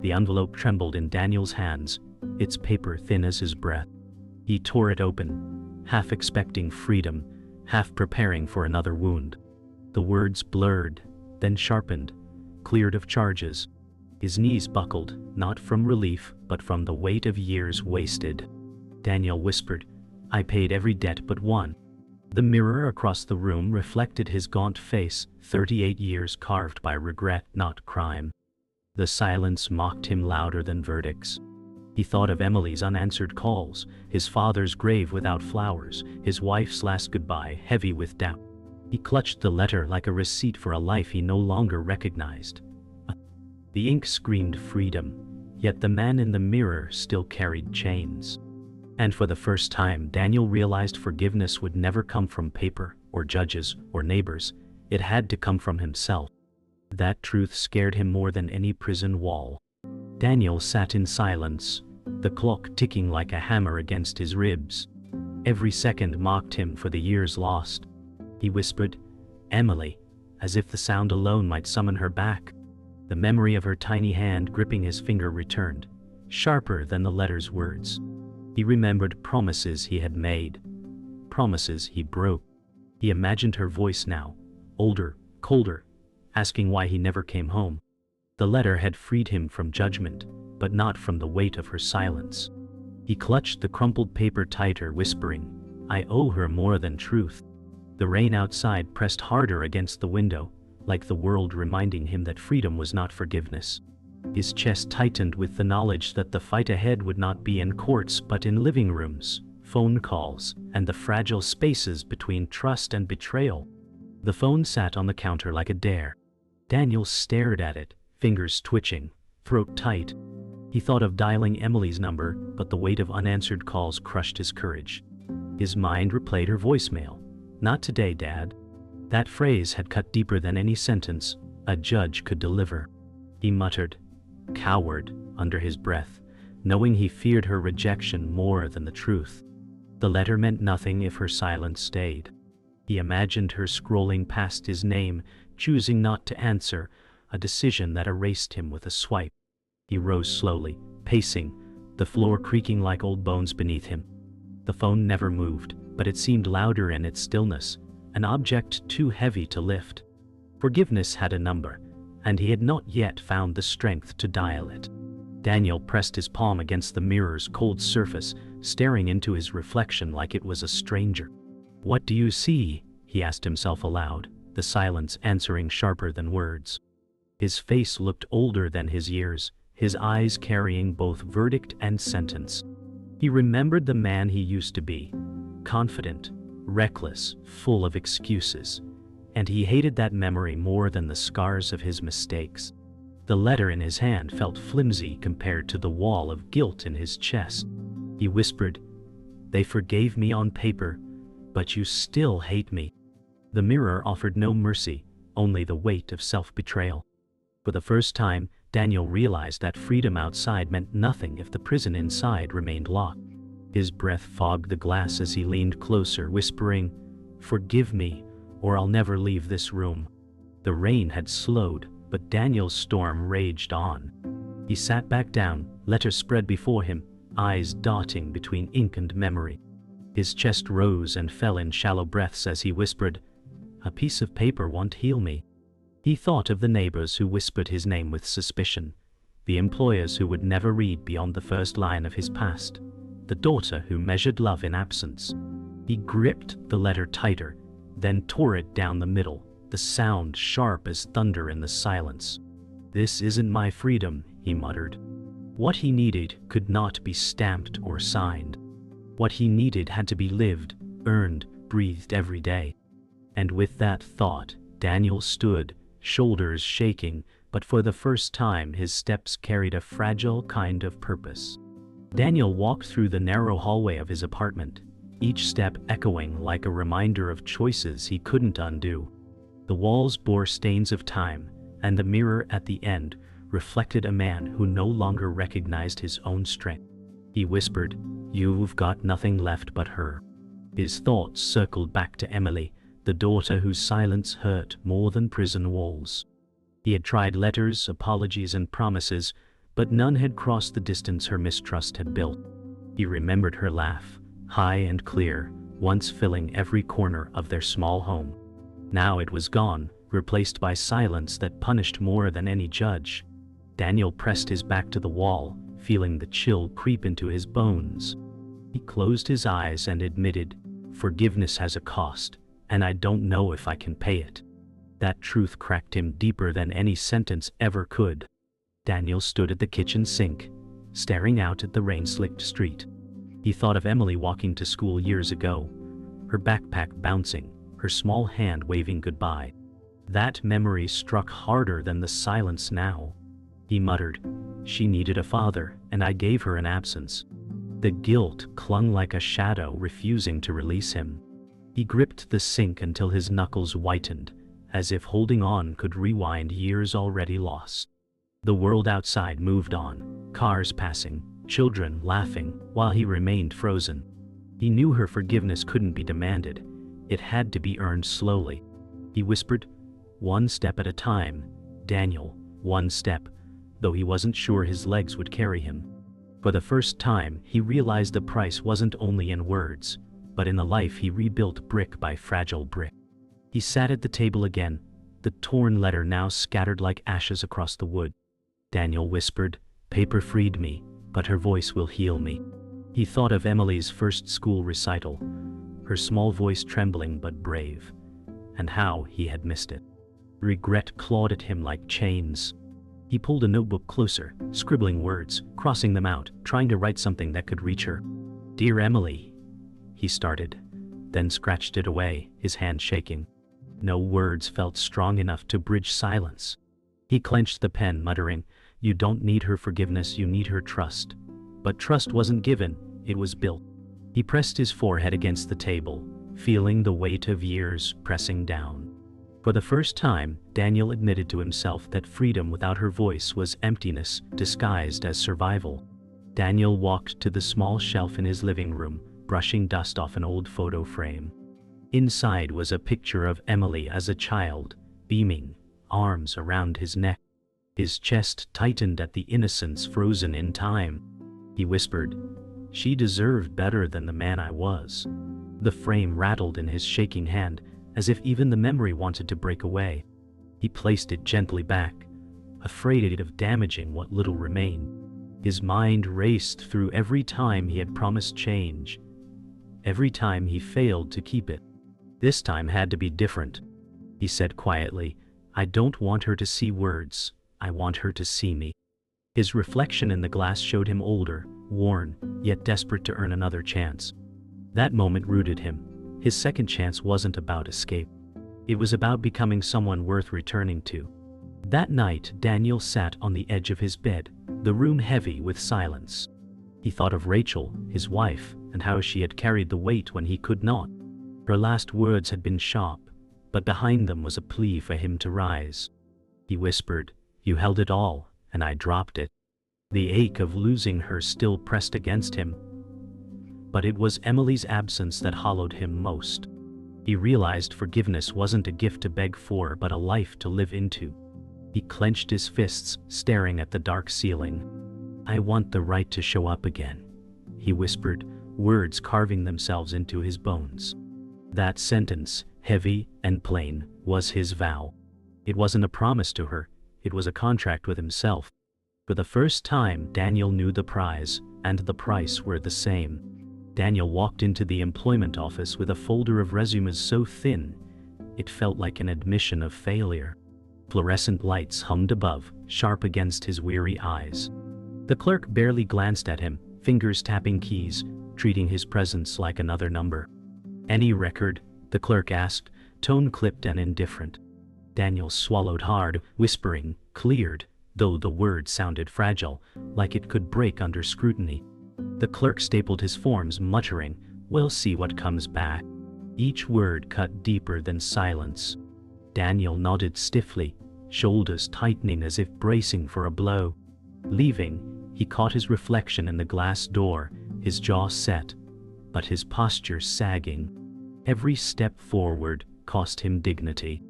The envelope trembled in Daniel's hands, its paper thin as his breath. He tore it open, half expecting freedom, half preparing for another wound. The words blurred, then sharpened, cleared of charges. His knees buckled, not from relief, but from the weight of years wasted. Daniel whispered, "I paid every debt but one." The mirror across the room reflected his gaunt face, 38 years carved by regret, not crime. The silence mocked him louder than verdicts. He thought of Emily's unanswered calls, his father's grave without flowers, his wife's last goodbye heavy with doubt. He clutched the letter like a receipt for a life he no longer recognized. The ink screamed freedom, yet the man in the mirror still carried chains. And for the first time, Daniel realized forgiveness would never come from paper, or judges, or neighbors. It had to come from himself. That truth scared him more than any prison wall. Daniel sat in silence, the clock ticking like a hammer against his ribs. Every second mocked him for the years lost. He whispered, "Emily," as if the sound alone might summon her back. The memory of her tiny hand gripping his finger returned, sharper than the letter's words. He remembered promises he had made, promises he broke. He imagined her voice now, older, colder, asking why he never came home. The letter had freed him from judgment, but not from the weight of her silence. He clutched the crumpled paper tighter, whispering, "I owe her more than truth." The rain outside pressed harder against the window, like the world reminding him that freedom was not forgiveness. His chest tightened with the knowledge that the fight ahead would not be in courts but in living rooms, phone calls, and the fragile spaces between trust and betrayal. The phone sat on the counter like a dare. Daniel stared at it, fingers twitching, throat tight. He thought of dialing Emily's number, but the weight of unanswered calls crushed his courage. His mind replayed her voicemail. "Not today, Dad." That phrase had cut deeper than any sentence a judge could deliver. He muttered, "Coward," under his breath, knowing he feared her rejection more than the truth. The letter meant nothing if her silence stayed. He imagined her scrolling past his name, choosing not to answer, a decision that erased him with a swipe. He rose slowly, pacing, the floor creaking like old bones beneath him. The phone never moved, but it seemed louder in its stillness, an object too heavy to lift. Forgiveness had a number, and he had not yet found the strength to dial it. Daniel pressed his palm against the mirror's cold surface, staring into his reflection like it was a stranger. "What do you see?" he asked himself aloud, the silence answering sharper than words. His face looked older than his years, his eyes carrying both verdict and sentence. He remembered the man he used to be, confident, reckless, full of excuses, and he hated that memory more than the scars of his mistakes. The letter in his hand felt flimsy compared to the wall of guilt in his chest. He whispered, "They forgave me on paper, but you still hate me." The mirror offered no mercy, only the weight of self-betrayal. For the first time, Daniel realized that freedom outside meant nothing if the prison inside remained locked. His breath fogged the glass as he leaned closer, whispering, "Forgive me, or I'll never leave this room." The rain had slowed, but Daniel's storm raged on. He sat back down, letter spread before him, eyes darting between ink and memory. His chest rose and fell in shallow breaths as he whispered, "A piece of paper won't heal me." He thought of the neighbors who whispered his name with suspicion, the employers who would never read beyond the first line of his past, the daughter who measured love in absence. He gripped the letter tighter, then tore it down the middle, the sound sharp as thunder in the silence. "This isn't my freedom," he muttered. What he needed could not be stamped or signed. What he needed had to be lived, earned, breathed every day. And with that thought, Daniel stood, shoulders shaking, but for the first time his steps carried a fragile kind of purpose. Daniel walked through the narrow hallway of his apartment, each step echoing like a reminder of choices he couldn't undo. The walls bore stains of time, and the mirror at the end reflected a man who no longer recognized his own strength. He whispered, "You've got nothing left but her." His thoughts circled back to Emily, the daughter whose silence hurt more than prison walls. He had tried letters, apologies, and promises, but none had crossed the distance her mistrust had built. He remembered her laugh, high and clear, once filling every corner of their small home. Now it was gone, replaced by silence that punished more than any judge. Daniel pressed his back to the wall, feeling the chill creep into his bones. He closed his eyes and admitted, "Forgiveness has a cost, and I don't know if I can pay it." That truth cracked him deeper than any sentence ever could. Daniel stood at the kitchen sink, staring out at the rain-slicked street. He thought of Emily walking to school years ago, her backpack bouncing, her small hand waving goodbye. That memory struck harder than the silence now. He muttered, "She needed a father, and I gave her an absence." The guilt clung like a shadow, refusing to release him. He gripped the sink until his knuckles whitened, as if holding on could rewind years already lost. The world outside moved on, cars passing, children laughing, while he remained frozen. He knew her forgiveness couldn't be demanded. It had to be earned slowly. He whispered, "One step at a time, Daniel, one step," though he wasn't sure his legs would carry him. For the first time, he realized the price wasn't only in words, but in the life he rebuilt brick by fragile brick. He sat at the table again, the torn letter now scattered like ashes across the wood. Daniel whispered, "Paper freed me, but her voice will heal me." He thought of Emily's first school recital, her small voice trembling but brave, and how he had missed it. Regret clawed at him like chains. He pulled a notebook closer, scribbling words, crossing them out, trying to write something that could reach her. "Dear Emily," he started, then scratched it away, his hand shaking. No words felt strong enough to bridge silence. He clenched the pen, muttering, "You don't need her forgiveness, you need her trust." But trust wasn't given, it was built. He pressed his forehead against the table, feeling the weight of years pressing down. For the first time, Daniel admitted to himself that freedom without her voice was emptiness disguised as survival. Daniel walked to the small shelf in his living room, brushing dust off an old photo frame. Inside was a picture of Emily as a child, beaming, arms around his neck. His chest tightened at the innocence frozen in time. He whispered, "She deserved better than the man I was." The frame rattled in his shaking hand, as if even the memory wanted to break away. He placed it gently back, afraid of damaging what little remained. His mind raced through every time he had promised change, every time he failed to keep it. This time had to be different. He said quietly, "I don't want her to see words, I want her to see me." His reflection in the glass showed him older, worn, yet desperate to earn another chance. That moment rooted him. His second chance wasn't about escape. It was about becoming someone worth returning to. That night, Daniel sat on the edge of his bed, the room heavy with silence. He thought of Rachel, his wife, and how she had carried the weight when he could not. Her last words had been sharp, but behind them was a plea for him to rise. He whispered, "You held it all, and I dropped it." The ache of losing her still pressed against him, but it was Emily's absence that hollowed him most. He realized forgiveness wasn't a gift to beg for, but a life to live into. He clenched his fists, staring at the dark ceiling. "I want the right to show up again," he whispered, words carving themselves into his bones. That sentence, heavy and plain, was his vow. It wasn't a promise to her, it was a contract with himself. For the first time, Daniel knew the prize and the price were the same. Daniel walked into the employment office with a folder of resumes so thin, it felt like an admission of failure. Fluorescent lights hummed above, sharp against his weary eyes. The clerk barely glanced at him, fingers tapping keys, treating his presence like another number. "Any record?" the clerk asked, tone clipped and indifferent. Daniel swallowed hard, whispering, "Cleared," though the word sounded fragile, like it could break under scrutiny. The clerk stapled his forms, muttering, "We'll see what comes back." Each word cut deeper than silence. Daniel nodded stiffly, shoulders tightening as if bracing for a blow. Leaving, he caught his reflection in the glass door, his jaw set, but his posture sagging. Every step forward cost him dignity.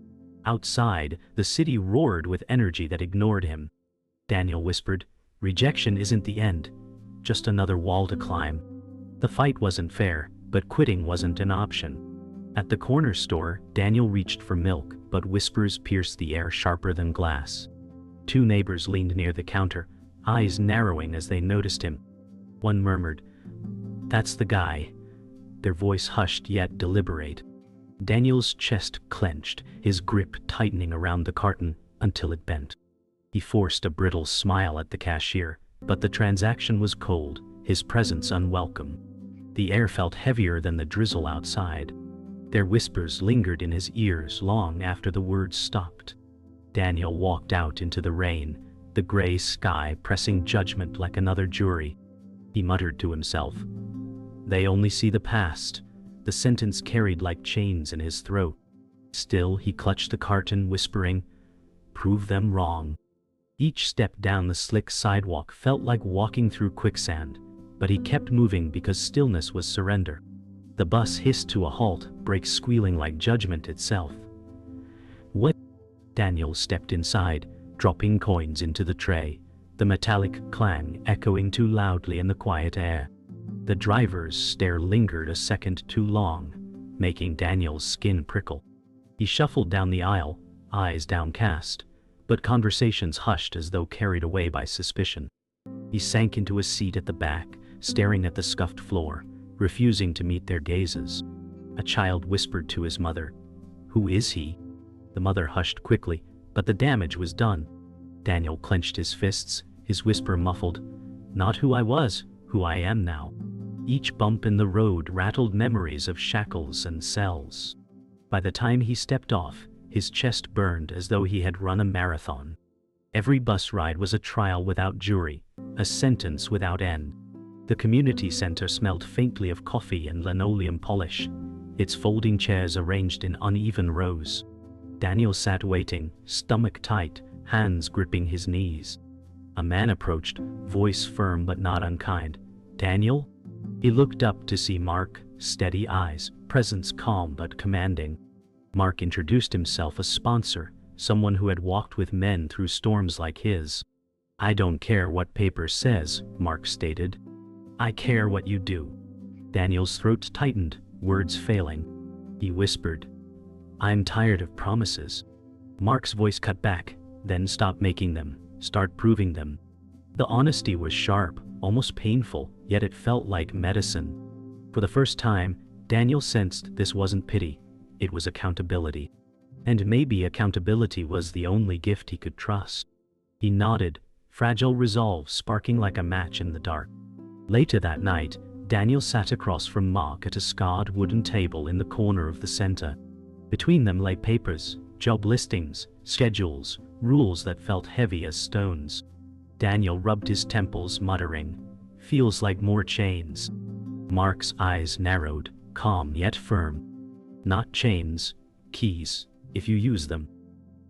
Outside, the city roared with energy that ignored him. Daniel whispered, Rejection isn't the end, just another wall to climb. The fight wasn't fair, but quitting wasn't an option. At the corner store, Daniel reached for milk, but whispers pierced the air sharper than glass. Two neighbors leaned near the counter, eyes narrowing as they noticed him. One murmured, "That's the guy." Their voice hushed yet deliberate. Daniel's chest clenched, his grip tightening around the carton until it bent. He forced a brittle smile at the cashier, but the transaction was cold, his presence unwelcome. The air felt heavier than the drizzle outside. Their whispers lingered in his ears long after the words stopped. Daniel walked out into the rain, the gray sky pressing judgment like another jury. He muttered to himself, "They only see the past." The sentence carried like chains in his throat. Still, he clutched the carton, whispering, "Prove them wrong." Each step down the slick sidewalk felt like walking through quicksand, but he kept moving because stillness was surrender. The bus hissed to a halt, brakes squealing like judgment itself. "What?" Daniel stepped inside, dropping coins into the tray, the metallic clang echoing too loudly in the quiet air. The driver's stare lingered a second too long, making Daniel's skin prickle. He shuffled down the aisle, eyes downcast, but conversations hushed as though carried away by suspicion. He sank into a seat at the back, staring at the scuffed floor, refusing to meet their gazes. A child whispered to his mother, "Who is he?" The mother hushed quickly, but the damage was done. Daniel clenched his fists, his whisper muffled, "Not who I was, who I am now." Each bump in the road rattled memories of shackles and cells. By the time he stepped off, his chest burned as though he had run a marathon. Every bus ride was a trial without jury, a sentence without end. The community center smelled faintly of coffee and linoleum polish, its folding chairs arranged in uneven rows. Daniel sat waiting, stomach tight, hands gripping his knees. A man approached, voice firm but not unkind. "Daniel?" He looked up to see Mark, steady eyes, presence calm but commanding. Mark introduced himself, a sponsor, someone who had walked with men through storms like his. "I don't care what paper says," Mark stated. "I care what you do." Daniel's throat tightened, words failing. He whispered, "I'm tired of promises." Mark's voice cut back, "Then stop making them, start proving them." The honesty was sharp, almost painful, yet it felt like medicine. For the first time, Daniel sensed this wasn't pity, it was accountability. And maybe accountability was the only gift he could trust. He nodded, fragile resolve sparking like a match in the dark. Later that night, Daniel sat across from Mark at a scarred wooden table in the corner of the center. Between them lay papers, job listings, schedules, rules that felt heavy as stones. Daniel rubbed his temples, muttering, "Feels like more chains." Mark's eyes narrowed, calm yet firm. "Not chains, keys, if you use them."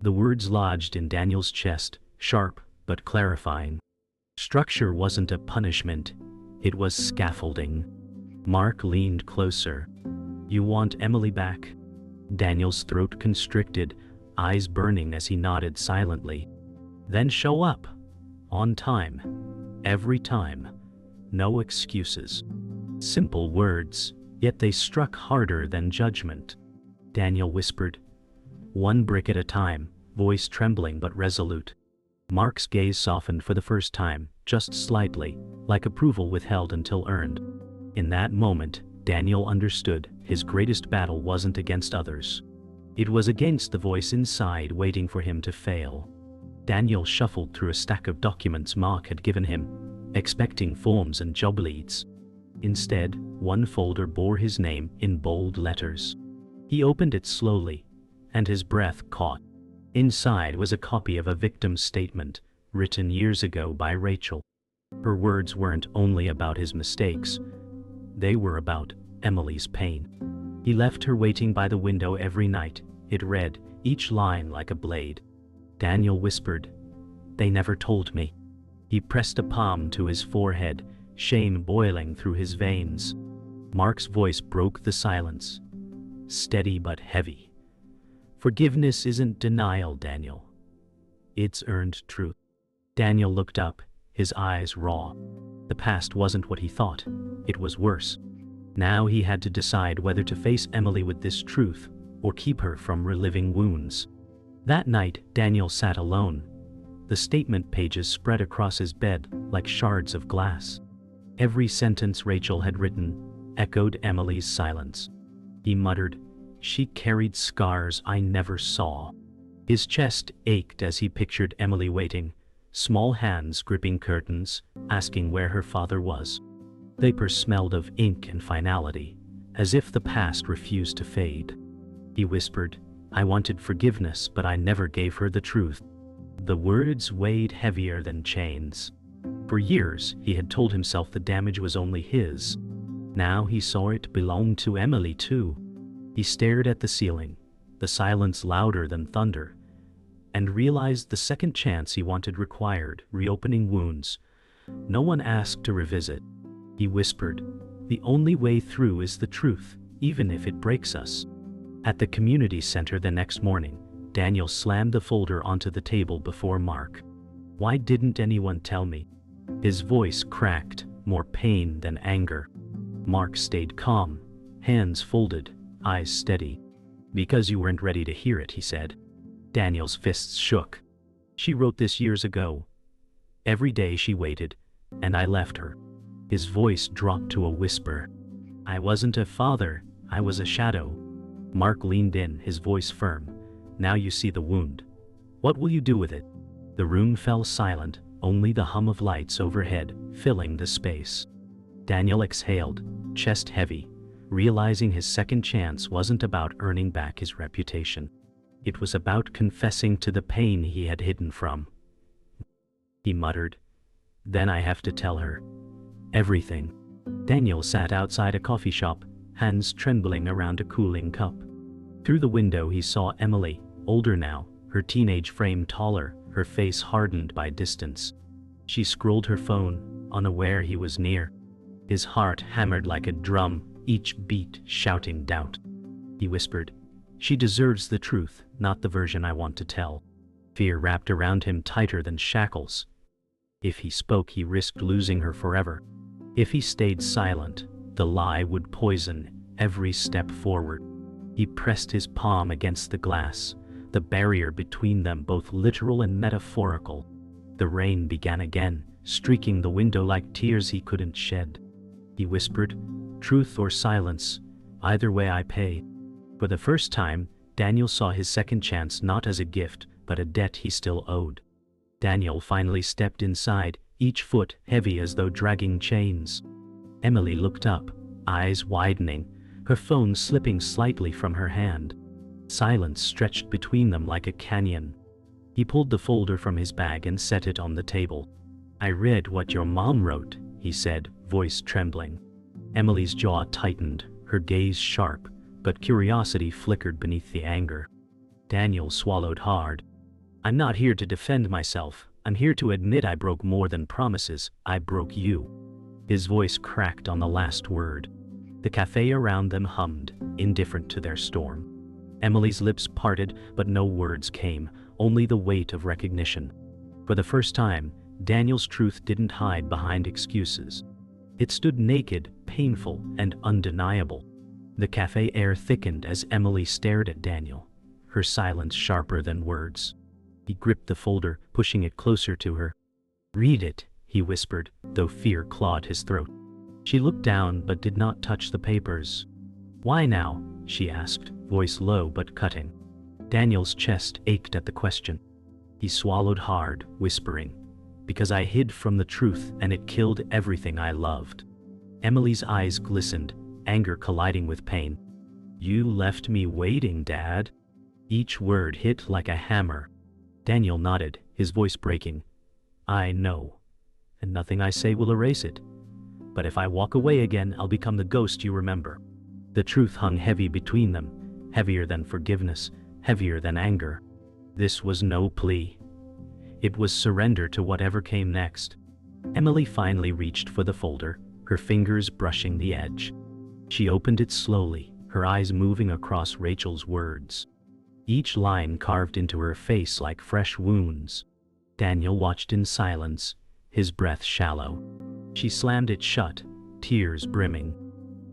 The words lodged in Daniel's chest, sharp but clarifying. Structure wasn't a punishment, it was scaffolding. Mark leaned closer. "You want Emily back?" Daniel's throat constricted, eyes burning as he nodded silently. "Then show up. On time. Every time. No excuses." Simple words, yet they struck harder than judgment. Daniel whispered, "One brick at a time," voice trembling but resolute. Mark's gaze softened for the first time, just slightly, like approval withheld until earned. In that moment, Daniel understood his greatest battle wasn't against others. It was against the voice inside waiting for him to fail. Daniel shuffled through a stack of documents Mark had given him, expecting forms and job leads. Instead, one folder bore his name in bold letters. He opened it slowly, and his breath caught. Inside was a copy of a victim's statement, written years ago by Rachel. Her words weren't only about his mistakes, they were about Emily's pain. He left her waiting by the window every night, it read, each line like a blade. Daniel whispered, "They never told me." He pressed a palm to his forehead, shame boiling through his veins. Mark's voice broke the silence, steady but heavy. "Forgiveness isn't denial, Daniel. It's earned truth." Daniel looked up, his eyes raw. The past wasn't what he thought, it was worse. Now he had to decide whether to face Emily with this truth, or keep her from reliving wounds. That night, Daniel sat alone. The statement pages spread across his bed like shards of glass. Every sentence Rachel had written echoed Emily's silence. He muttered, "She carried scars I never saw." His chest ached as he pictured Emily waiting, small hands gripping curtains, asking where her father was. The paper smelled of ink and finality, as if the past refused to fade. He whispered, "I wanted forgiveness, but I never gave her the truth." The words weighed heavier than chains. For years, he had told himself the damage was only his. Now he saw it belonged to Emily too. He stared at the ceiling, the silence louder than thunder, and realized the second chance he wanted required reopening wounds. No one asked to revisit. He whispered, "The only way through is the truth, even if it breaks us." At the community center the next morning, Daniel slammed the folder onto the table before Mark. "Why didn't anyone tell me?" His voice cracked, more pain than anger. Mark stayed calm, hands folded, eyes steady. "Because you weren't ready to hear it," he said. Daniel's fists shook. "She wrote this years ago. Every day she waited, and I left her." His voice dropped to a whisper. "I wasn't a father, I was a shadow." Mark leaned in, his voice firm. "Now you see the wound. What will you do with it?" The room fell silent, only the hum of lights overhead filling the space. Daniel exhaled, chest heavy, realizing his second chance wasn't about earning back his reputation. It was about confessing to the pain he had hidden from. He muttered, "Then I have to tell her everything." Daniel sat outside a coffee shop, hands trembling around a cooling cup. Through the window he saw Emily, older now, her teenage frame taller, her face hardened by distance. She scrolled her phone, unaware he was near. His heart hammered like a drum, each beat shouting doubt. He whispered, "She deserves the truth, not the version I want to tell." Fear wrapped around him tighter than shackles. If he spoke, he risked losing her forever. If he stayed silent, the lie would poison every step forward. He pressed his palm against the glass, the barrier between them both literal and metaphorical. The rain began again, streaking the window like tears he couldn't shed. He whispered, "Truth or silence, either way I pay." For the first time, Daniel saw his second chance not as a gift, but a debt he still owed. Daniel finally stepped inside, each foot heavy as though dragging chains. Emily looked up, eyes widening, her phone slipping slightly from her hand. Silence stretched between them like a canyon. He pulled the folder from his bag and set it on the table. "I read what your mom wrote," he said, voice trembling. Emily's jaw tightened, her gaze sharp, but curiosity flickered beneath the anger. Daniel swallowed hard. "I'm not here to defend myself. I'm here to admit I broke more than promises. I broke you." His voice cracked on the last word. The cafe around them hummed, indifferent to their storm. Emily's lips parted, but no words came, only the weight of recognition. For the first time, Daniel's truth didn't hide behind excuses. It stood naked, painful, and undeniable. The cafe air thickened as Emily stared at Daniel, her silence sharper than words. He gripped the folder, pushing it closer to her. "Read it," he whispered, though fear clawed his throat. She looked down but did not touch the papers. "Why now?" she asked, voice low but cutting. Daniel's chest ached at the question. He swallowed hard, whispering, "Because I hid from the truth and it killed everything I loved." Emily's eyes glistened, anger colliding with pain. "You left me waiting, Dad." Each word hit like a hammer. Daniel nodded, his voice breaking. "I know, and nothing I say will erase it. But if I walk away again, I'll become the ghost you remember." The truth hung heavy between them, heavier than forgiveness, heavier than anger. This was no plea. It was surrender to whatever came next. Emily finally reached for the folder, her fingers brushing the edge. She opened it slowly, her eyes moving across Rachel's words. Each line carved into her face like fresh wounds. Daniel watched in silence, his breath shallow. She slammed it shut, tears brimming.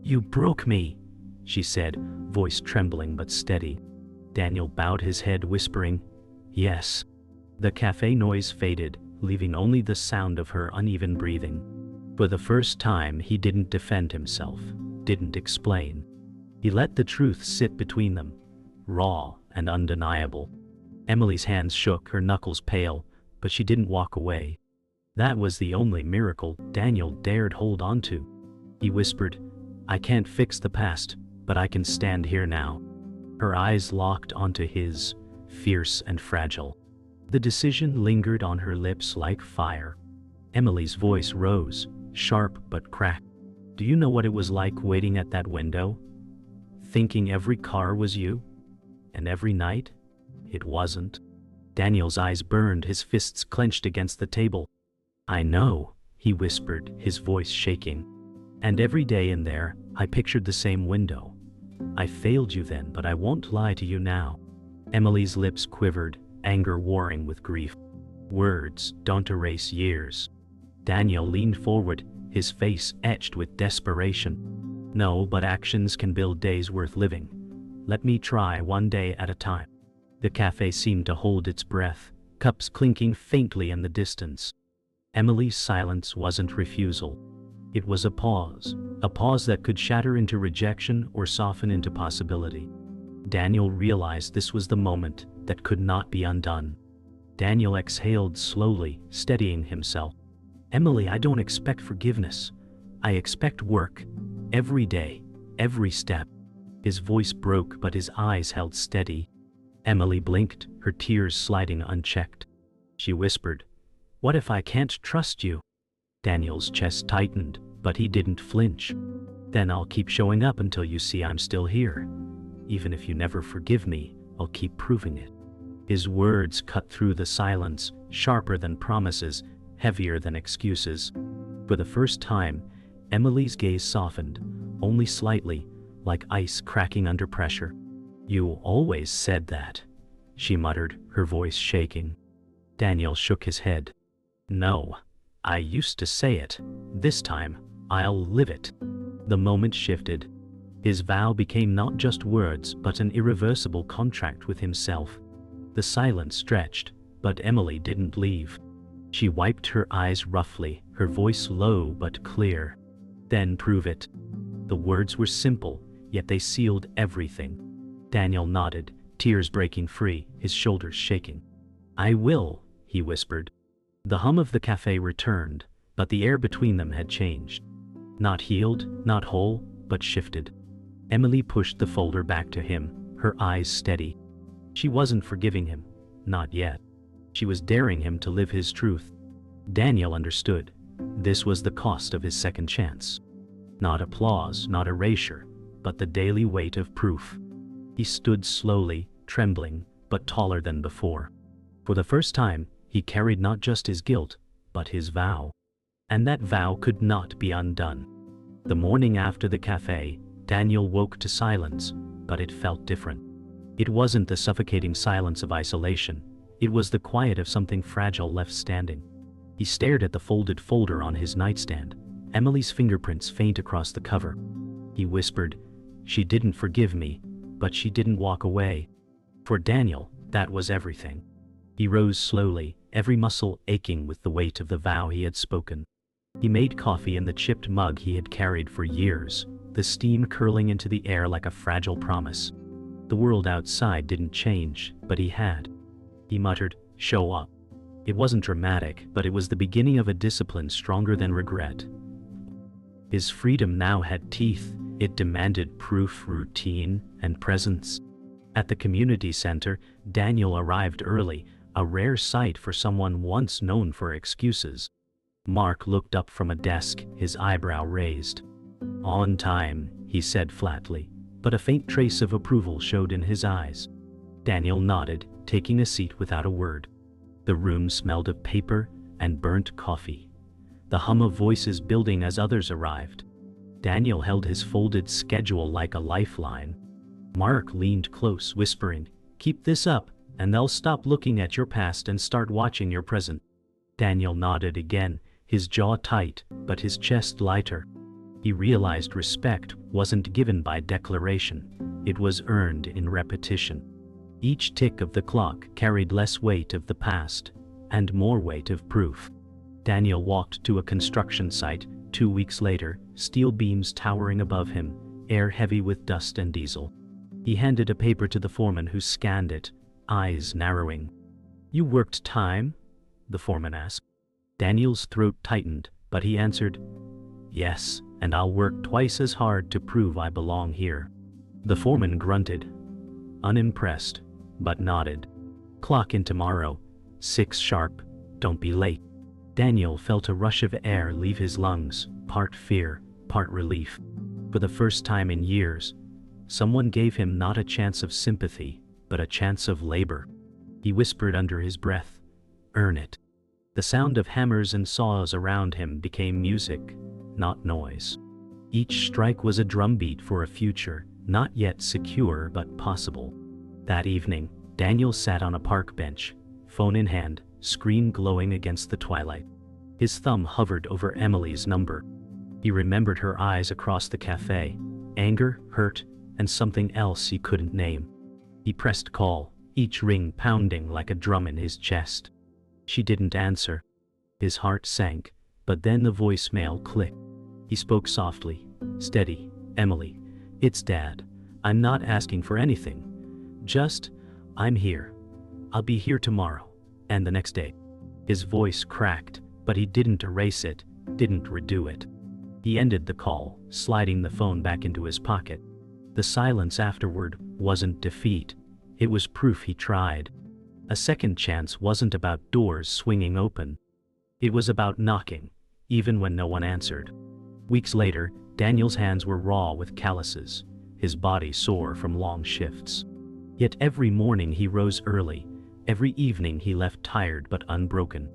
"You broke me," she said, voice trembling but steady. Daniel bowed his head, whispering, "Yes." The cafe noise faded, leaving only the sound of her uneven breathing. For the first time, he didn't defend himself, didn't explain. He let the truth sit between them, raw and undeniable. Emily's hands shook, her knuckles pale, but she didn't walk away. That was the only miracle Daniel dared hold on to. He whispered, "I can't fix the past, but I can stand here now." Her eyes locked onto his, fierce and fragile. The decision lingered on her lips like fire. Emily's voice rose, sharp but cracked. "Do you know what it was like waiting at that window? Thinking every car was you? And every night, it wasn't." Daniel's eyes burned, his fists clenched against the table. "I know," he whispered, his voice shaking. "And every day in there, I pictured the same window. I failed you then, but I won't lie to you now." Emily's lips quivered, anger warring with grief. "Words don't erase years." Daniel leaned forward, his face etched with desperation. "No, but actions can build days worth living. Let me try, one day at a time." The cafe seemed to hold its breath, cups clinking faintly in the distance. Emily's silence wasn't refusal. It was a pause that could shatter into rejection or soften into possibility. Daniel realized this was the moment that could not be undone. Daniel exhaled slowly, steadying himself. "Emily, I don't expect forgiveness. I expect work. Every day, every step." His voice broke, but his eyes held steady. Emily blinked, her tears sliding unchecked. She whispered, "What if I can't trust you?" Daniel's chest tightened, but he didn't flinch. "Then I'll keep showing up until you see I'm still here. Even if you never forgive me, I'll keep proving it." His words cut through the silence, sharper than promises, heavier than excuses. For the first time, Emily's gaze softened, only slightly, like ice cracking under pressure. "You always said that," she muttered, her voice shaking. Daniel shook his head. "No, I used to say it. This time, I'll live it." The moment shifted. His vow became not just words, but an irreversible contract with himself. The silence stretched, but Emily didn't leave. She wiped her eyes roughly, her voice low but clear. "Then prove it." The words were simple, yet they sealed everything. Daniel nodded, tears breaking free, his shoulders shaking. "I will," he whispered. The hum of the cafe returned, but the air between them had changed. Not healed, not whole, but shifted. Emily pushed the folder back to him, her eyes steady. She wasn't forgiving him, not yet. She was daring him to live his truth. Daniel understood. This was the cost of his second chance. Not applause, not erasure, but the daily weight of proof. He stood slowly, trembling, but taller than before. For the first time, he carried not just his guilt, but his vow. And that vow could not be undone. The morning after the cafe, Daniel woke to silence, but it felt different. It wasn't the suffocating silence of isolation. It was the quiet of something fragile left standing. He stared at the folded folder on his nightstand, Emily's fingerprints faint across the cover. He whispered, "She didn't forgive me, but she didn't walk away." For Daniel, that was everything. He rose slowly, every muscle aching with the weight of the vow he had spoken. He made coffee in the chipped mug he had carried for years, the steam curling into the air like a fragile promise. The world outside didn't change, but he had. He muttered, "Show up." It wasn't dramatic, but it was the beginning of a discipline stronger than regret. His freedom now had teeth. It demanded proof, routine, and presence. At the community center, Daniel arrived early, a rare sight for someone once known for excuses. Mark looked up from a desk, his eyebrow raised. "On time," he said flatly, but a faint trace of approval showed in his eyes. Daniel nodded, taking a seat without a word. The room smelled of paper and burnt coffee. The hum of voices building as others arrived. Daniel held his folded schedule like a lifeline. Mark leaned close, whispering, "Keep this up, and they'll stop looking at your past and start watching your present." Daniel nodded again, his jaw tight, but his chest lighter. He realized respect wasn't given by declaration, it was earned in repetition. Each tick of the clock carried less weight of the past, and more weight of proof. Daniel walked to a construction site 2 weeks later, steel beams towering above him, air heavy with dust and diesel. He handed a paper to the foreman who scanned it, eyes narrowing. "You worked time?" the foreman asked. Daniel's throat tightened, but he answered, "Yes, and I'll work twice as hard to prove I belong here." The foreman grunted, unimpressed, but nodded. "Clock in tomorrow, 6 sharp, don't be late." Daniel felt a rush of air leave his lungs, part fear, part relief. For the first time in years, someone gave him not a chance of sympathy, but a chance of labor. He whispered under his breath, "Earn it." The sound of hammers and saws around him became music, not noise. Each strike was a drumbeat for a future, not yet secure but possible. That evening, Daniel sat on a park bench, phone in hand, screen glowing against the twilight. His thumb hovered over Emily's number. He remembered her eyes across the cafe, anger, hurt, and something else he couldn't name. He pressed call, each ring pounding like a drum in his chest. She didn't answer. His heart sank, but then the voicemail clicked. He spoke softly, steady, "Emily, it's Dad. I'm not asking for anything. Just, I'm here. I'll be here tomorrow, and the next day." His voice cracked, but he didn't erase it, didn't redo it. He ended the call, sliding the phone back into his pocket. The silence afterward wasn't defeat, it was proof he tried. A second chance wasn't about doors swinging open. It was about knocking, even when no one answered. Weeks later, Daniel's hands were raw with calluses, his body sore from long shifts. Yet every morning he rose early, every evening he left tired but unbroken.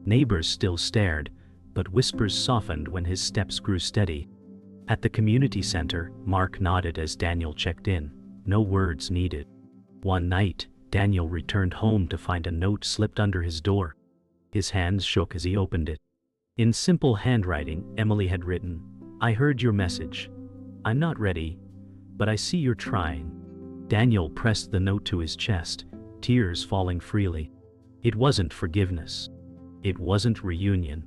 Neighbors still stared, but whispers softened when his steps grew steady. At the community center, Mark nodded as Daniel checked in, no words needed. One night, Daniel returned home to find a note slipped under his door. His hands shook as he opened it. In simple handwriting, Emily had written, "I heard your message. I'm not ready, but I see you're trying." Daniel pressed the note to his chest, tears falling freely. It wasn't forgiveness. It wasn't reunion.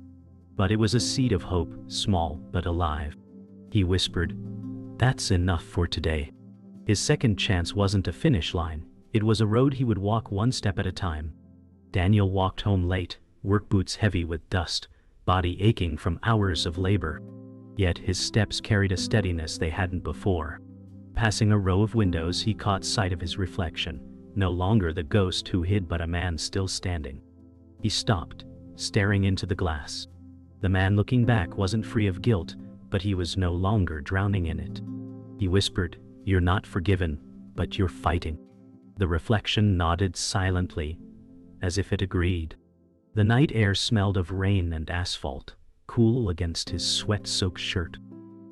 But it was a seed of hope, small but alive. He whispered, "That's enough for today." His second chance wasn't a finish line. It was a road he would walk one step at a time. Daniel walked home late, work boots heavy with dust, body aching from hours of labor. Yet his steps carried a steadiness they hadn't before. Passing a row of windows, he caught sight of his reflection, no longer the ghost who hid but a man still standing. He stopped, staring into the glass. The man looking back wasn't free of guilt, but he was no longer drowning in it. He whispered, "You're not forgiven, but you're fighting." The reflection nodded silently, as if it agreed. The night air smelled of rain and asphalt, cool against his sweat-soaked shirt.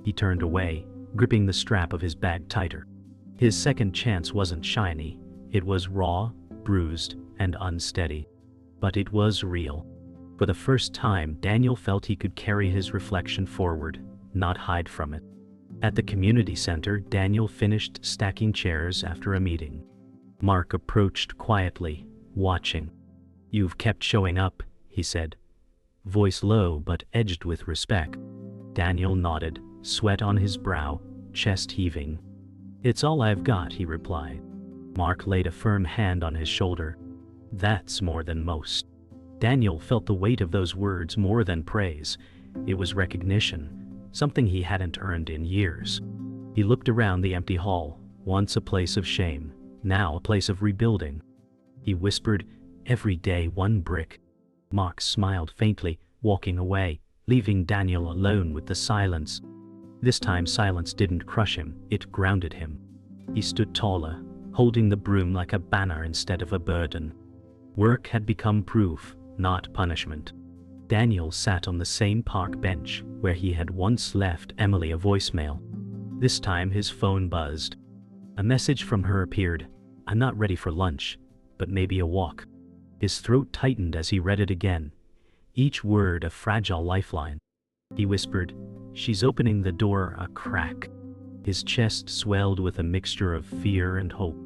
He turned away, gripping the strap of his bag tighter. His second chance wasn't shiny, it was raw, bruised, and unsteady. But it was real. For the first time, Daniel felt he could carry his reflection forward, not hide from it. At the community center, Daniel finished stacking chairs after a meeting. Mark approached quietly, watching. "You've kept showing up," he said, voice low but edged with respect. Daniel nodded, sweat on his brow, chest heaving. "It's all I've got," he replied. Mark laid a firm hand on his shoulder. "That's more than most." Daniel felt the weight of those words more than praise. It was recognition, something he hadn't earned in years. He looked around the empty hall, once a place of shame, now a place of rebuilding. He whispered, "Every day one brick." Mark smiled faintly, walking away, leaving Daniel alone with the silence. This time silence didn't crush him, it grounded him. He stood taller, holding the broom like a banner instead of a burden. Work had become proof, not punishment. Daniel sat on the same park bench where he had once left Emily a voicemail. This time his phone buzzed. A message from her appeared, "I'm not ready for lunch, but maybe a walk." His throat tightened as he read it again. each word a fragile lifeline. He whispered, "She's opening the door a crack." His chest swelled with a mixture of fear and hope.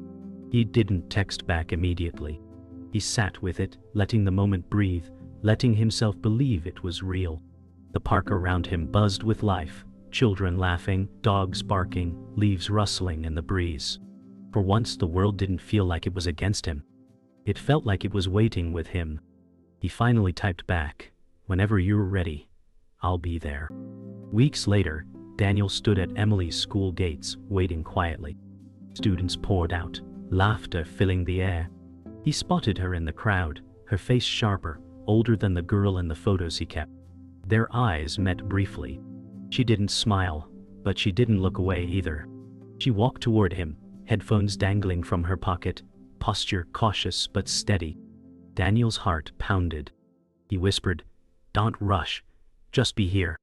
He didn't text back immediately. He sat with it, letting the moment breathe, letting himself believe it was real. The park around him buzzed with life, children laughing, dogs barking, leaves rustling in the breeze. For once the world didn't feel like it was against him. It felt like it was waiting with him. He finally typed back, "Whenever you're ready, I'll be there." Weeks later, Daniel stood at Emily's school gates, waiting quietly. Students poured out, laughter filling the air. He spotted her in the crowd, her face sharper, older than the girl in the photos he kept. Their eyes met briefly. She didn't smile, but she didn't look away either. She walked toward him, headphones dangling from her pocket, posture cautious but steady. Daniel's heart pounded. He whispered, "Don't rush, just be here."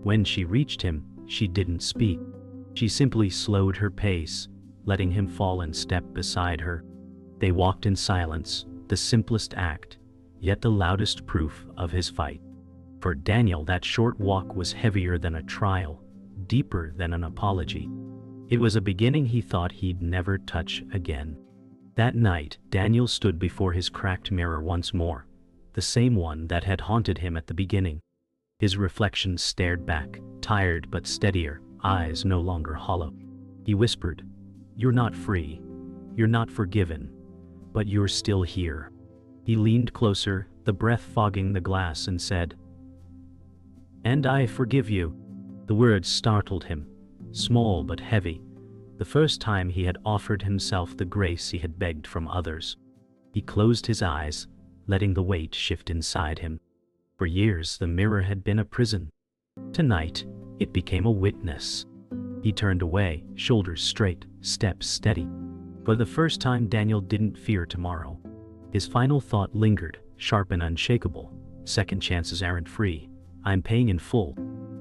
When she reached him, she didn't speak. She simply slowed her pace, letting him fall in step beside her. They walked in silence, the simplest act, yet the loudest proof of his fight. For Daniel, that short walk was heavier than a trial, deeper than an apology. It was a beginning he thought he'd never touch again. That night, Daniel stood before his cracked mirror once more, the same one that had haunted him at the beginning. His reflection stared back, tired but steadier, eyes no longer hollow. He whispered, "You're not free, you're not forgiven, but you're still here." He leaned closer, the breath fogging the glass, and said, "And I forgive you." The words startled him, small but heavy, the first time he had offered himself the grace he had begged from others. He closed his eyes, letting the weight shift inside him. For years the mirror had been a prison. Tonight, it became a witness. He turned away, shoulders straight, steps steady. For the first time, Daniel didn't fear tomorrow. His final thought lingered, sharp and unshakable. Second chances aren't free. I'm paying in full.